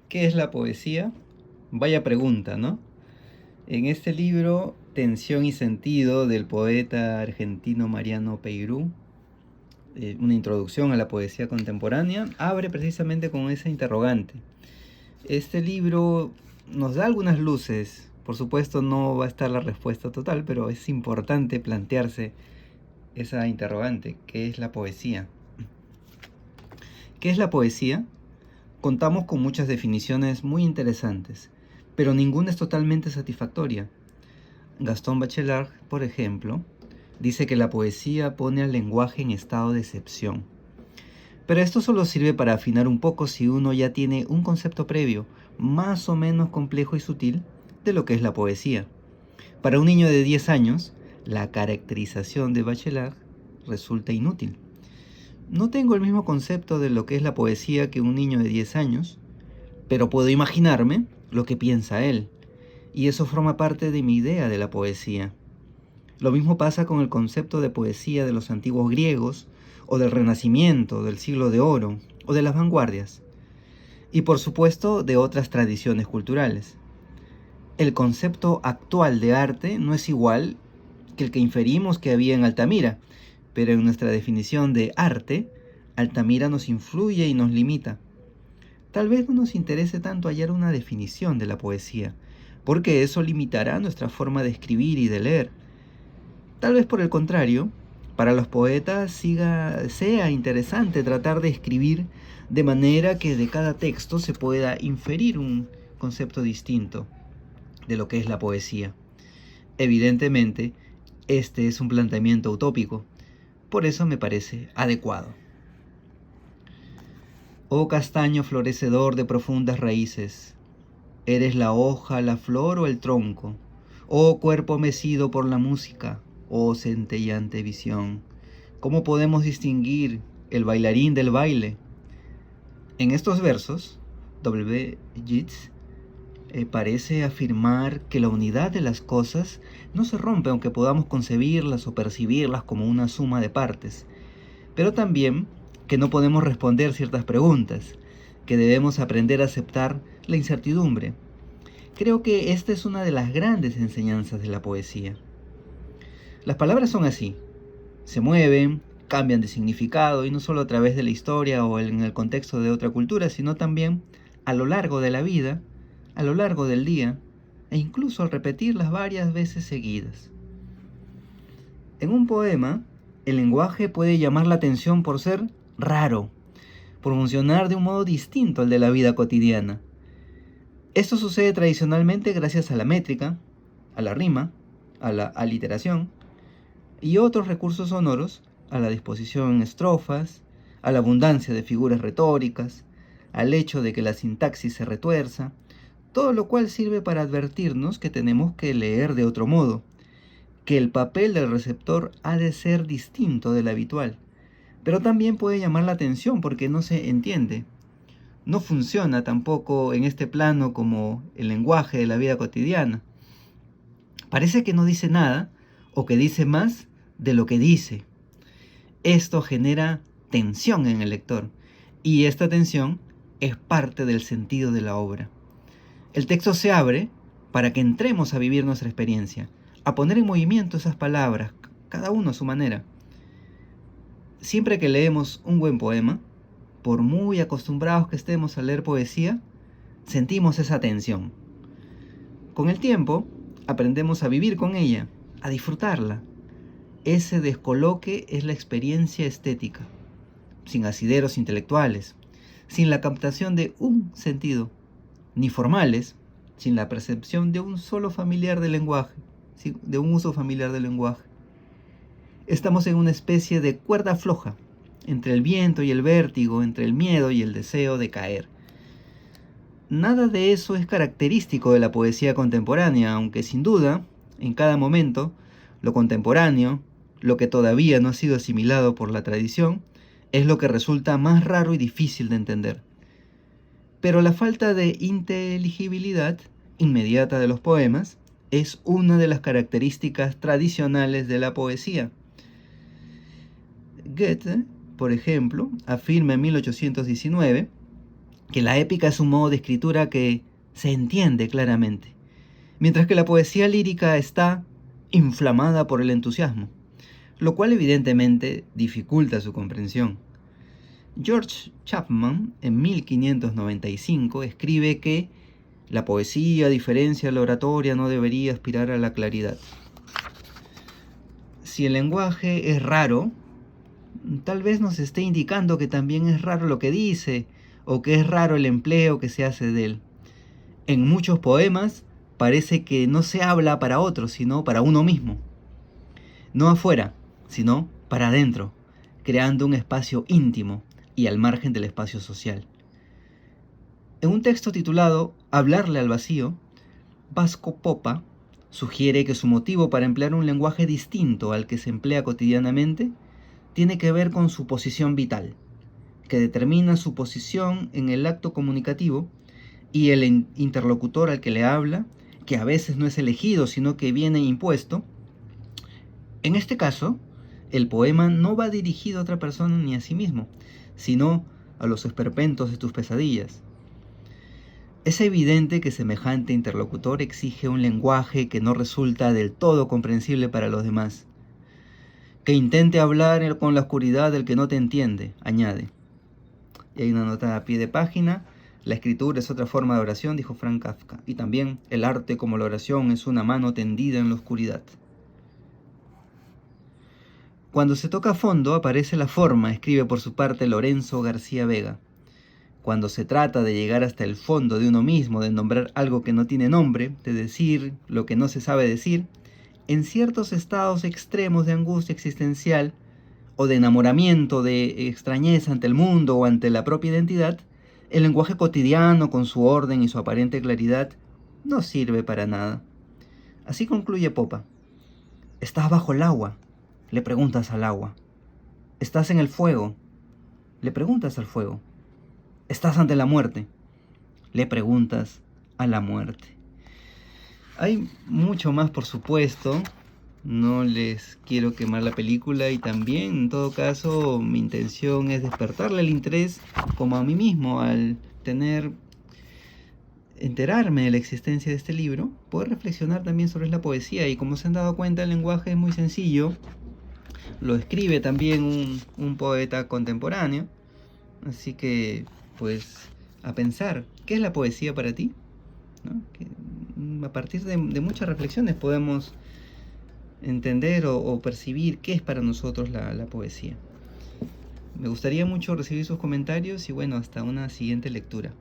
¿Qué es la poesía? Vaya pregunta, ¿no? En este libro, Tensión y Sentido, del poeta argentino Mariano Peirú, una introducción a la poesía contemporánea, abre precisamente con esa interrogante. Este libro nos da algunas luces. Por supuesto, no va a estar la respuesta total, pero es importante plantearse esa interrogante. ¿Qué es la poesía? ¿Qué es la poesía? Contamos con muchas definiciones muy interesantes, pero ninguna es totalmente satisfactoria. Gaston Bachelard, por ejemplo, dice que la poesía pone al lenguaje en estado de excepción. Pero esto solo sirve para afinar un poco si uno ya tiene un concepto previo, más o menos complejo y sutil, de lo que es la poesía. Para un niño de 10 años, la caracterización de Bachelard resulta inútil. No tengo el mismo concepto de lo que es la poesía que un niño de 10 años, pero puedo imaginarme lo que piensa él, y eso forma parte de mi idea de la poesía. Lo mismo pasa con el concepto de poesía de los antiguos griegos, o del Renacimiento, del Siglo de Oro, o de las vanguardias, y por supuesto de otras tradiciones culturales. El concepto actual de arte no es igual que el que inferimos que había en Altamira, pero en nuestra definición de arte, Altamira nos influye y nos limita. Tal vez no nos interese tanto hallar una definición de la poesía, porque eso limitará nuestra forma de escribir y de leer. Tal vez por el contrario, para los poetas sea interesante tratar de escribir de manera que de cada texto se pueda inferir un concepto distinto de lo que es la poesía. Evidentemente, este es un planteamiento utópico, por eso me parece adecuado. Oh castaño florecedor de profundas raíces, ¿eres la hoja, la flor o el tronco? Oh cuerpo mecido por la música, oh centellante visión, ¿cómo podemos distinguir el bailarín del baile? En estos versos, W. Yeats parece afirmar que la unidad de las cosas no se rompe aunque podamos concebirlas o percibirlas como una suma de partes, pero también que no podemos responder ciertas preguntas, que debemos aprender a aceptar la incertidumbre. Creo que esta es una de las grandes enseñanzas de la poesía. Las palabras son así, se mueven, cambian de significado y no solo a través de la historia o en el contexto de otra cultura, sino también a lo largo de la vida, a lo largo del día e incluso al repetirlas varias veces seguidas. En un poema, el lenguaje puede llamar la atención por ser raro, por funcionar de un modo distinto al de la vida cotidiana. Esto sucede tradicionalmente gracias a la métrica, a la rima, a la aliteración y otros recursos sonoros, a la disposición en estrofas, a la abundancia de figuras retóricas, al hecho de que la sintaxis se retuerza, todo lo cual sirve para advertirnos que tenemos que leer de otro modo, que el papel del receptor ha de ser distinto del habitual, pero también puede llamar la atención porque no se entiende. No funciona tampoco en este plano como el lenguaje de la vida cotidiana. Parece que no dice nada o que dice más de lo que dice. Esto genera tensión en el lector y esta tensión es parte del sentido de la obra. El texto se abre para que entremos a vivir nuestra experiencia, a poner en movimiento esas palabras, cada uno a su manera. Siempre que leemos un buen poema, por muy acostumbrados que estemos a leer poesía, sentimos esa tensión. Con el tiempo, aprendemos a vivir con ella, a disfrutarla. Ese descoloque es la experiencia estética, sin asideros intelectuales, sin la captación de un sentido, ni formales, sin la percepción de un solo familiar del lenguaje, de un uso familiar del lenguaje. Estamos en una especie de cuerda floja, entre el viento y el vértigo, entre el miedo y el deseo de caer. Nada de eso es característico de la poesía contemporánea, aunque sin duda, en cada momento, lo contemporáneo, lo que todavía no ha sido asimilado por la tradición, es lo que resulta más raro y difícil de entender. Pero la falta de inteligibilidad inmediata de los poemas es una de las características tradicionales de la poesía. Goethe, por ejemplo, afirma en 1819 que la épica es un modo de escritura que se entiende claramente, mientras que la poesía lírica está inflamada por el entusiasmo, lo cual evidentemente dificulta su comprensión. George Chapman, en 1595, escribe que la poesía, a diferencia de la oratoria, no debería aspirar a la claridad. Si el lenguaje es raro, tal vez nos esté indicando que también es raro lo que dice, o que es raro el empleo que se hace de él. En muchos poemas parece que no se habla para otros, sino para uno mismo. No afuera, sino para adentro, creando un espacio íntimo y al margen del espacio social. En un texto titulado Hablarle al vacío, Vasco Popa sugiere que su motivo para emplear un lenguaje distinto al que se emplea cotidianamente tiene que ver con su posición vital, que determina su posición en el acto comunicativo, y el interlocutor al que le habla, que a veces no es elegido, sino que viene impuesto. En este caso, el poema no va dirigido a otra persona ni a sí mismo, sino a los esperpentos de tus pesadillas. Es evidente que semejante interlocutor exige un lenguaje que no resulta del todo comprensible para los demás. Que intente hablar con la oscuridad del que no te entiende, añade. Y hay una nota a pie de página. La escritura es otra forma de oración, dijo Franz Kafka. Y también el arte como la oración es una mano tendida en la oscuridad. Cuando se toca a fondo aparece la forma, escribe por su parte Lorenzo García Vega. Cuando se trata de llegar hasta el fondo de uno mismo, de nombrar algo que no tiene nombre, de decir lo que no se sabe decir, en ciertos estados extremos de angustia existencial o de enamoramiento, de extrañeza ante el mundo o ante la propia identidad, el lenguaje cotidiano, con su orden y su aparente claridad, no sirve para nada. Así concluye Popa. Estás bajo el agua, le preguntas al agua. Estás en el fuego, le preguntas al fuego. Estás ante la muerte, le preguntas a la muerte. Hay mucho más, por supuesto. No les quiero quemar la película, y también, en todo caso, mi intención es despertarle el interés como a mí mismo al enterarme de la existencia de este libro, poder reflexionar también sobre la poesía. Y como se han dado cuenta, el lenguaje es muy sencillo. Lo escribe también un poeta contemporáneo. Así que, pues, a pensar, ¿qué es la poesía para ti? ¿No? Que, a partir de muchas reflexiones podemos entender o percibir qué es para nosotros la poesía. Me gustaría mucho recibir sus comentarios y bueno, hasta una siguiente lectura.